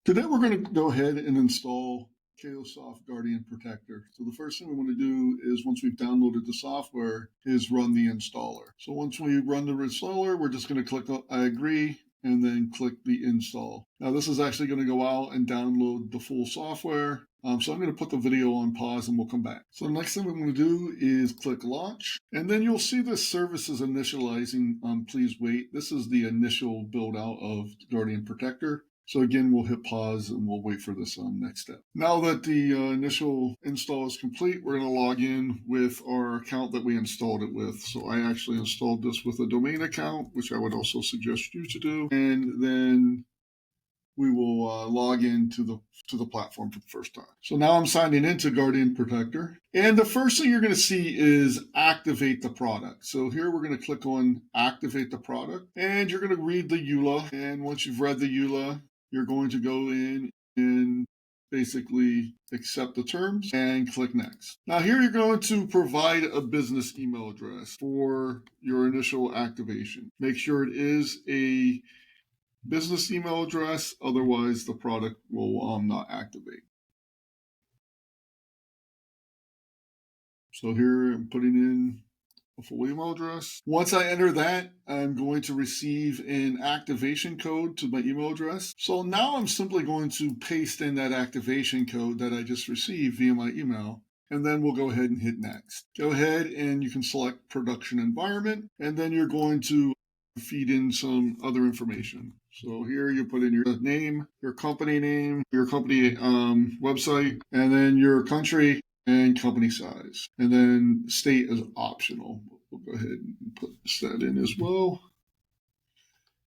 Today we're going to go ahead and install Cayosoft Guardian Protector. So the first thing we want to do is, once we've downloaded the software, is run the installer. So once we run the installer, we're just going to click on I agree and then click the install. Now this is actually going to go out and download the full software. So I'm going to put the video on pause and we'll come back. So the next thing we're going to do is click launch, and then you'll see this service is initializing. Please wait. This is the initial build out of Guardian Protector. So again, we'll hit pause and we'll wait for this next step. Now that the initial install is complete, we're going to log in with our account that we installed it with. So I actually installed this with a domain account, which I would also suggest you to do. And then we will log into the platform for the first time. So now I'm signing into Guardian Protector. And the first thing you're going to see is activate the product. So here we're going to click on activate the product, and you're going to read the EULA. And once you've read the EULA, you're going to go in and basically accept the terms and click next. Now here you're going to provide a business email address for your initial activation. Make sure it is a business email address, otherwise the product will not activate. So here I'm putting in a full email address. Once I enter that, I'm going to receive an activation code to my email address. So now I'm simply going to paste in that activation code that I just received via my email, and then we'll go ahead and hit next. Go ahead and you can select production environment, and then you're going to feed in some other information. So here you put in your name, your company website, and then your country and company size. And then state is optional. We'll go ahead and put that in as well.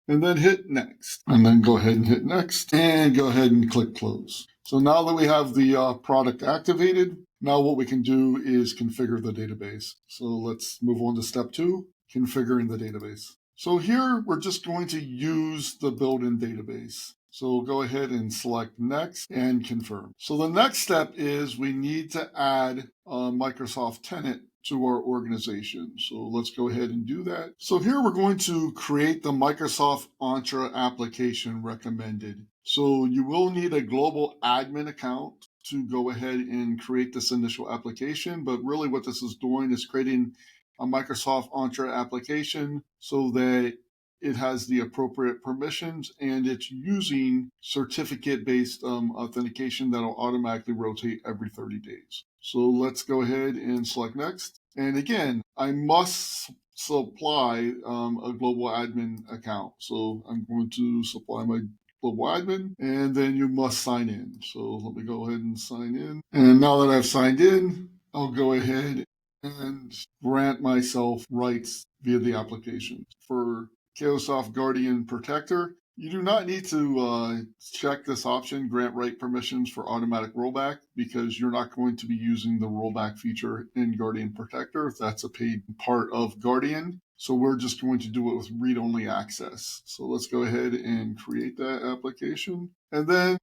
And then hit next. And then go ahead and hit next. And go ahead and click close. So now that we have the product activated, now what we can do is configure the database. So let's move on to step 2, configuring the database. So here we're just going to use the built-in database. So go ahead and select next and confirm. So the next step is we need to add a Microsoft tenant to our organization. So let's go ahead and do that. So here we're going to create the Microsoft Entra application recommended. So you will need a global admin account to go ahead and create this initial application. But really what this is doing is creating a Microsoft Entra application so that it has the appropriate permissions, and it's using certificate-based authentication that'll automatically rotate every 30 days. So let's go ahead and select next. And again, I must supply a global admin account. So I'm going to supply my global admin, and then you must sign in. So let me go ahead and sign in. And now that I've signed in, I'll go ahead and grant myself rights via the application. For Cayosoft Guardian Protector, you do not need to check this option, grant right permissions for automatic rollback, because you're not going to be using the rollback feature in Guardian Protector. That's a paid part of Guardian. So we're just going to do it with read-only access. So let's go ahead and create that application. And then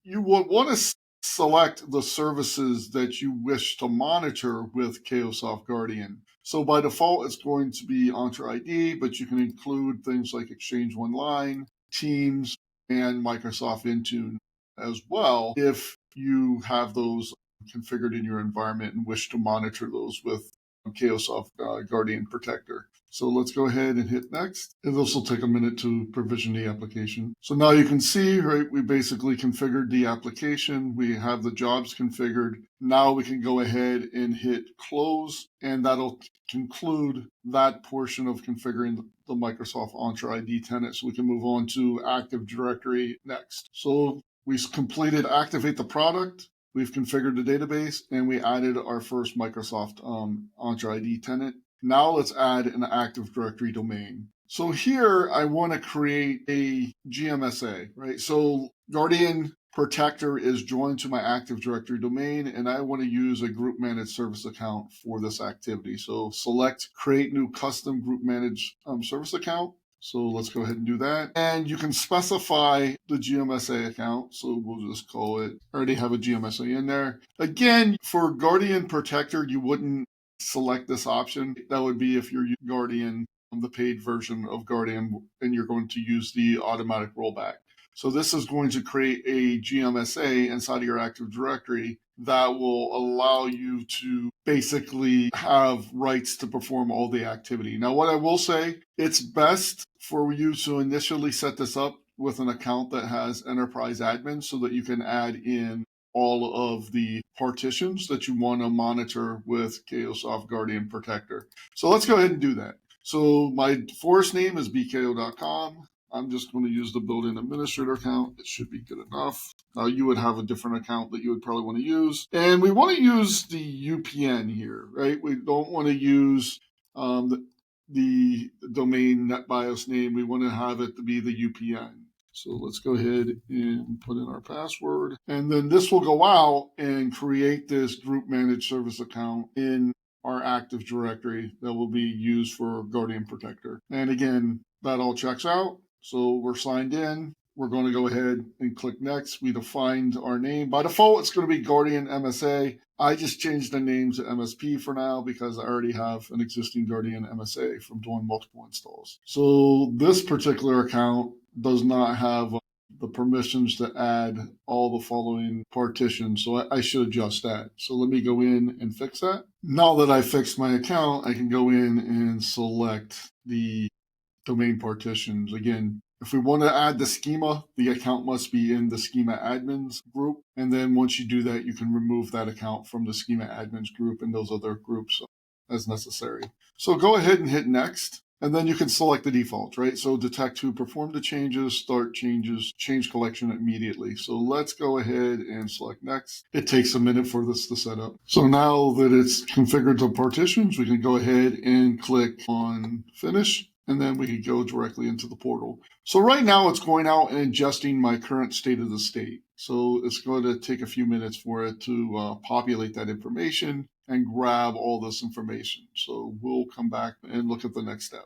you would want to select the services that you wish to monitor with Cayosoft Guardian. So by default, it's going to be Entra ID, but you can include things like Exchange Online, Teams, and Microsoft Intune as well if you have those configured in your environment and wish to monitor those with Cayosoft Guardian Protector. So let's go ahead and hit next. And this will take a minute to provision the application. So now you can see, right, we basically configured the application. We have the jobs configured. Now we can go ahead and hit close, and that'll conclude that portion of configuring the Microsoft Entra ID tenant. So we can move on to Active Directory next. So we completed activate the product. We've configured the database, and we added our first Microsoft Entra ID tenant. Now let's add an Active Directory domain. So here I want to create a GMSA, right? So Guardian Protector is joined to my Active Directory domain, and I want to use a group managed service account for this activity. So select create new custom group managed service account. So let's go ahead and do that. And you can specify the GMSA account. So we'll just call it, I already have a GMSA in there. Again, for Guardian Protector, you wouldn't select this option. That would be if you're using Guardian, the paid version of Guardian, and you're going to use the automatic rollback. So this is going to create a GMSA inside of your Active Directory that will allow you to basically have rights to perform all the activity. Now, what I will say, it's best for you to initially set this up with an account that has enterprise admin so that you can add in all of the partitions that you want to monitor with Cayosoft Guardian Protector. So let's go ahead and do that. So my forest name is bko.com. I'm just going to use the built-in administrator account. It should be good enough. You would have a different account that you would probably want to use. And we want to use the UPN here, right? We don't want to use the domain NetBIOS name. We want to have it to be the UPN. So let's go ahead and put in our password. And then this will go out and create this group managed service account in our Active Directory that will be used for Guardian Protector. And again, that all checks out. So we're signed in. We're going to go ahead and click next. We defined our name. By default, it's going to be Guardian MSA. I just changed the name to MSP for now because I already have an existing Guardian MSA from doing multiple installs. So this particular account does not have the permissions to add all the following partitions. So I should adjust that. So let me go in and fix that. Now that I fixed my account, I can go in and select the domain partitions. Again, if we want to add the schema, the account must be in the schema admins group. And then once you do that, you can remove that account from the schema admins group and those other groups as necessary. So go ahead and hit next. And then you can select the default, right? So detect who performed the changes, start changes, change collection immediately. So let's go ahead and select next. It takes a minute for this to set up. So now that it's configured to partitions, we can go ahead and click on finish. And then we can go directly into the portal. So right now it's going out and adjusting my current state of the state. So it's going to take a few minutes for it to populate that information and grab all this information. So we'll come back and look at the next step.